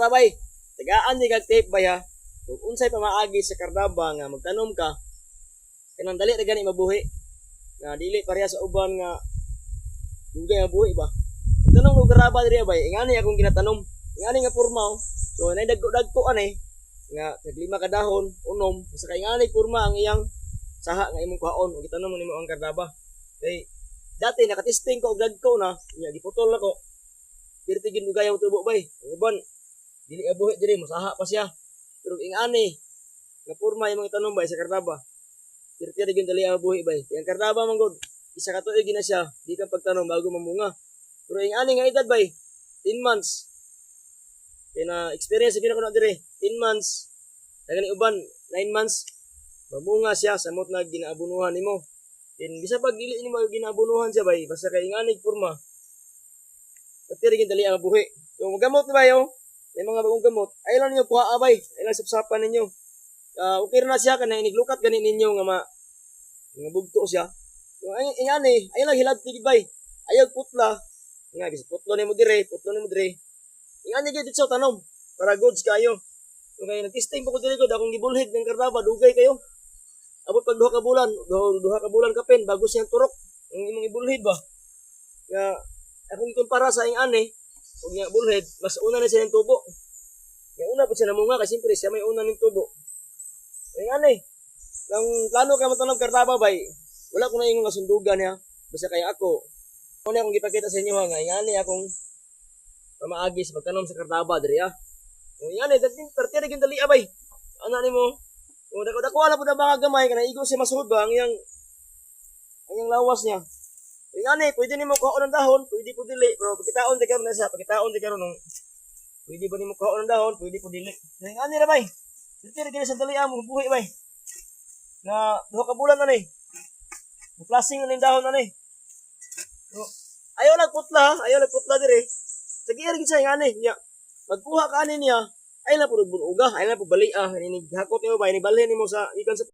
ra bay. Tagaan di kag tape bay ha. Kung unsay pamaagi sa kardaba nga magtanom ka, kanang dali ra gani mabuhi. Nga dili pareha sa uban nga dugay nga buhi ba. Tanong ko kardaba diri bay, ingani akong ginatanom. Ingani nga porma oh. So nay dagko ani nga taglima ka dahon, unom, sa kay ingani porma ang iyang saha nga imong kuhaon ug gitanom nimo ang kardaba. Kay dati nakatesting ko og dagko na, nya giputol nako. Pirtigin ug gayang tubo bay. Uban dili abuhi diri mosaha pa siya. Pero ingani nga porma imong itanom bay sa kardaba. Pirti gyud dali abuhi bay. Ang kardaba man gud isa ka tuig na siya, di ka pagtanom bago mamunga. Pero ingani nga edad bay 10 months. Kaya na experience gyud ko na diri 10 months. Dagani uban 9 months. Mamunga siya samot na ginaabunuhan nimo. Then bisa pag dili nimo ginaabunuhan siya bay basta kay ingani porma. Pati rin dali ang buhi. So, magamot na ba yun? May mga bagong gamot. Ay lang ninyo kuha abay. Ay lang sapsapan ninyo. Okay na siya. Kanang iniglukat ganin ninyo nga nga bugto siya. So, ay lang hilad tigid bay. Ayaw putla. Nga, bisa putlo ni mo dire. Ingani gid dito tanom. Para goods kayo. So, kaya nag-testing po ko dire ko. Akong gibulhid ng kardaba. Dugay kayo. Abot pag duha ka bulan kapin. Bago siyang turok. Ang imong ibulhid ba? Nga, akong ikumpara sa ingani, huwag niya bullhead, mas una na siya ng tubo. Yung una po siya namunga, kasi siyempre siya may una ng tubo. Ingani, ang plano ka matanong kardaba bay, wala ko na yung kasundugan niya, basta kaya ako. Una akong ipakita sa inyo nga, ingani akong pamaagi sa pagtanom sa kardaba, diri ah. Ingani, pertira yung dali bay. Ano ni mo? Kung dako wala po na mga gamay, kana igo siya masud ba, ang iyang lawas niya. Ingani, pwede nimo kuhaon ng dahon, pwede po dili, pero pagkitaon di karon nasa, pagkitaon di karon nung pwede ba nimo kuhaon ng dahon, pwede po dili. Ingani ra bay. Dito ra gina sa dali amo buhi bay. Na duha ka bulan na ni. Plasing na ning dahon na ni. So, ayaw nagputla dire. Sige ra gid sa ingani niya. Pagkuha ka ani niya, ay na pud bunuga, ay na pud bali ah, ini hakot nimo bay, ni balhin nimo sa ikan sa